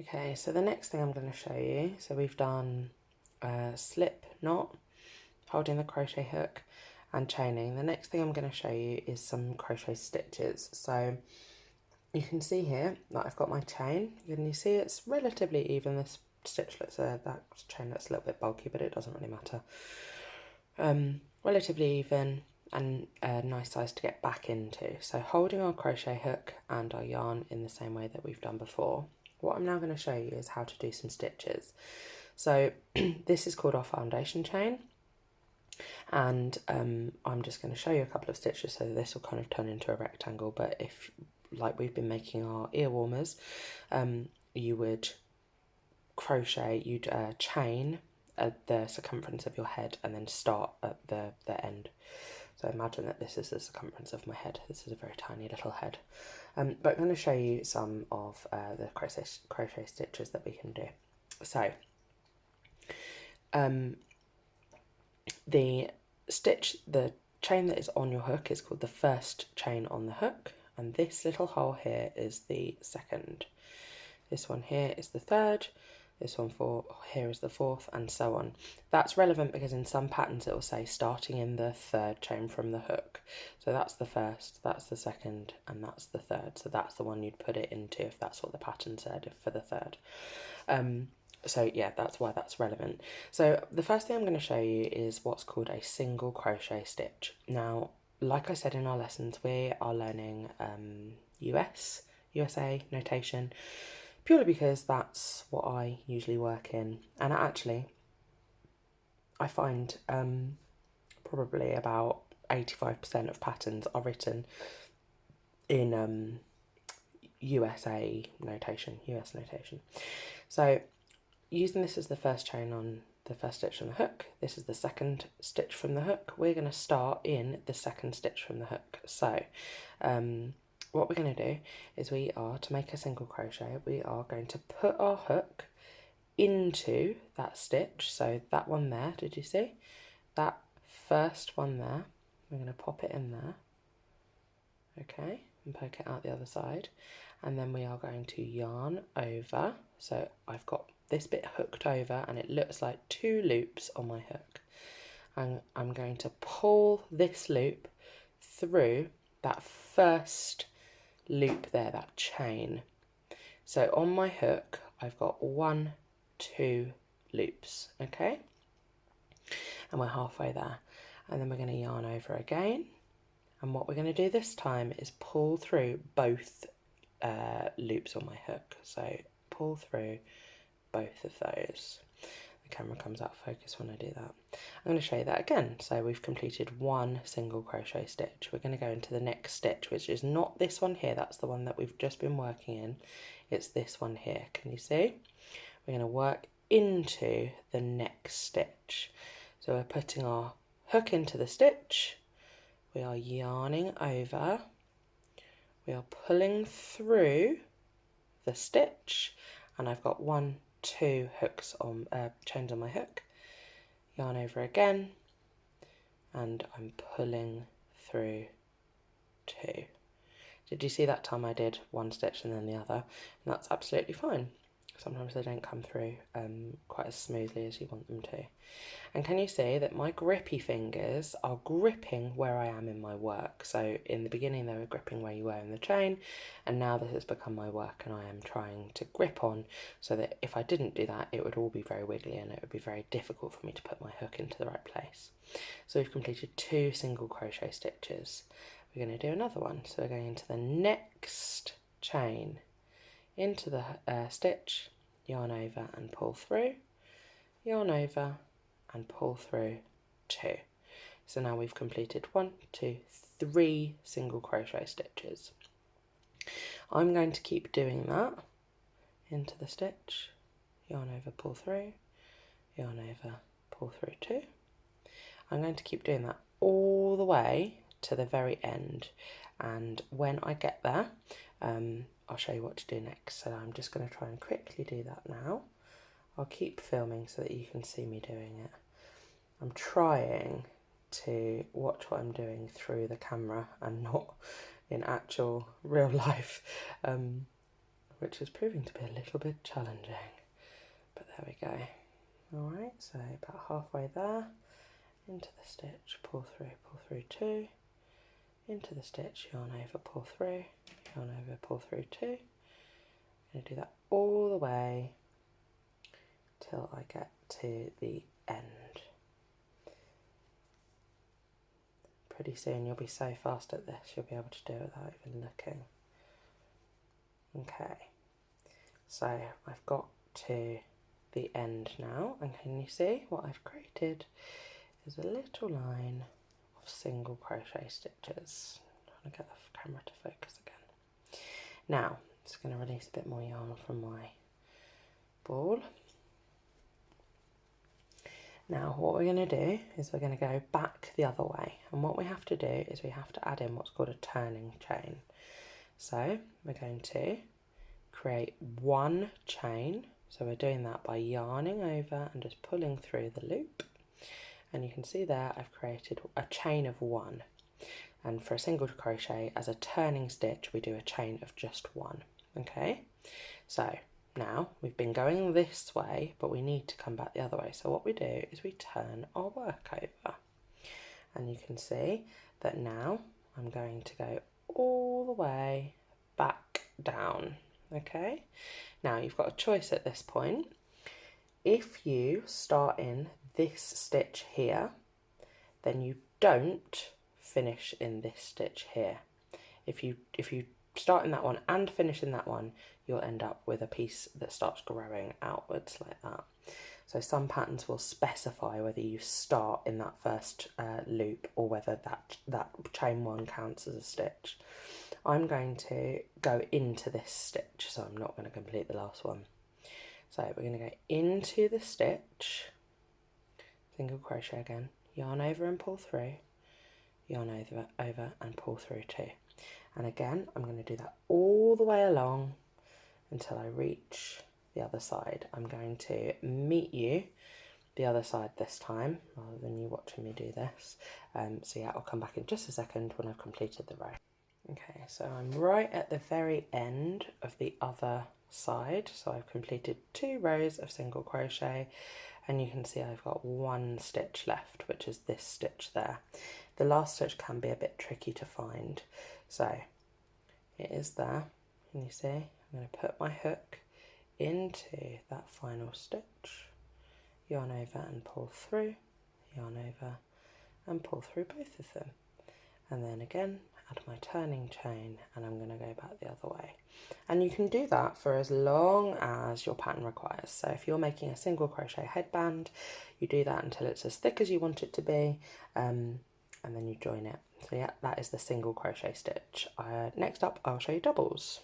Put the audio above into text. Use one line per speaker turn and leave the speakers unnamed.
Okay, so the next thing I'm going to show you, so we've done slip knot, holding the crochet hook and chaining. The next thing I'm going to show you is some crochet stitches. So you can see here that I've got my chain. Can you see it's relatively even? This stitch looks, that chain looks a little bit bulky, but it doesn't really matter. Relatively even and a nice size to get back into. So holding our crochet hook and our yarn in the same way that we've done before. What I'm now going to show you is how to do some stitches. So this is called our foundation chain, and I'm just going to show you a couple of stitches, so this will kind of turn into a rectangle. But if, like we've been making our ear warmers, you would crochet, you'd chain at the circumference of your head and then start at the end. So imagine that this is the circumference of my head. This is a very tiny little head. But I'm going to show you some of the crochet stitches that we can do. So the chain that is on your hook is called the first chain on the hook, and this little hole here is the second. This one here is the third. This one here is the fourth, and so on. That's relevant because in some patterns it will say starting in the third chain from the hook. So that's the first, that's the second, and that's the third. So that's the one you'd put it into if that's what the pattern said for the third. So yeah, that's why that's relevant. So the first thing I'm going to show you is what's called a single crochet stitch. Now, like I said in our lessons, we are learning USA notation, purely because that's what I usually work in. And actually, I find probably about 85% of patterns are written in US notation. So using this as the first chain on the first stitch from the hook, this is the second stitch from the hook. We're going to start in the second stitch from the hook. So what we're going to do is to make a single crochet, we are going to put our hook into that stitch. So that one there, did you see? That first one there, we're going to pop it in there, okay, and poke it out the other side. And then we are going to yarn over. So I've got this bit hooked over and it looks like 2 loops on my hook. And I'm going to pull this loop through that first loop there, that chain. So on my hook, I've got 1, 2 loops, okay? And we're halfway there. And then we're going to yarn over again. And what we're going to do this time is pull through both loops on my hook. So pull through both of those. The camera comes out of focus when I do that. I'm going to show you that again. So we've completed 1 single crochet stitch. We're going to go into the next stitch, which is not this one here. That's the one that we've just been working in. It's this one here. Can you see? We're going to work into the next stitch. So we're putting our hook into the stitch. We are yarning over. We are pulling through the stitch, and I've got 1, 2 hooks on chains on my hook. Yarn over again, and I'm pulling through 2. Did you see that time I did 1 stitch and then the other? And that's absolutely fine. Sometimes they don't come through quite as smoothly as you want them to. And can you see that my grippy fingers are gripping where I am in my work? So in the beginning they were gripping where you were in the chain, and now this has become my work and I am trying to grip on, so that if I didn't do that it would all be very wiggly and it would be very difficult for me to put my hook into the right place. So we've completed 2 single crochet stitches. We're going to do another one. So we're going into the next chain, into the stitch, yarn over and pull through, yarn over and pull through 2. So now we've completed 1, 2, 3 single crochet stitches. I'm going to keep doing that into the stitch, yarn over, pull through, yarn over, pull through 2. I'm going to keep doing that all the way to the very end, and when I get there I'll show you what to do next. So I'm just going to try and quickly do that now. I'll keep filming so that you can see me doing it. I'm trying to watch what I'm doing through the camera and not in actual real life, which is proving to be a little bit challenging, but there we go. Alright, so about halfway there, into the stitch, pull through 2, into the stitch, yarn over, pull through, yarn over, pull through 2. I'm going to do that all the way till I get to the end. Pretty soon you'll be so fast at this, you'll be able to do it without even looking. Okay, so I've got to the end now, and can you see what I've created is a little line of single crochet stitches. I'm trying to get the camera to focus again. Now, I'm just going to release a bit more yarn from my ball. Now what we're going to do is we're going to go back the other way, and what we have to do is we have to add in what's called a turning chain. So we're going to create one chain, so we're doing that by yarning over and just pulling through the loop, and you can see there I've created a chain of 1, and for a single crochet as a turning stitch we do a chain of just 1. Okay, so now we've been going this way, but we need to come back the other way. So what we do is we turn our work over, and you can see that now I'm going to go all the way back down. Okay, now you've got a choice at this point. If you start in this stitch here, then you don't finish in this stitch here. If you start in that one and finish in that one, you'll end up with a piece that starts growing outwards like that. So some patterns will specify whether you start in that first loop or whether that chain 1 counts as a stitch. I'm going to go into this stitch, so I'm not going to complete the last one. So we're going to go into the stitch, single crochet again, yarn over and pull through, yarn over and pull through 2. And again, I'm going to do that all the way along until I reach the other side. I'm going to meet you the other side this time, rather than you watching me do this. So yeah, I'll come back in just a second when I've completed the row. Okay, so I'm right at the very end of the other side. So I've completed 2 rows of single crochet, and you can see I've got 1 stitch left, which is this stitch there. The last stitch can be a bit tricky to find. So it is there, can you see? I'm going to put my hook into that final stitch, yarn over and pull through, yarn over and pull through both of them. And then again, add my turning chain, and I'm going to go back the other way. And you can do that for as long as your pattern requires. So if you're making a single crochet headband, you do that until it's as thick as you want it to be, and then you join it. So yeah, that is the single crochet stitch. Next up, I'll show you doubles.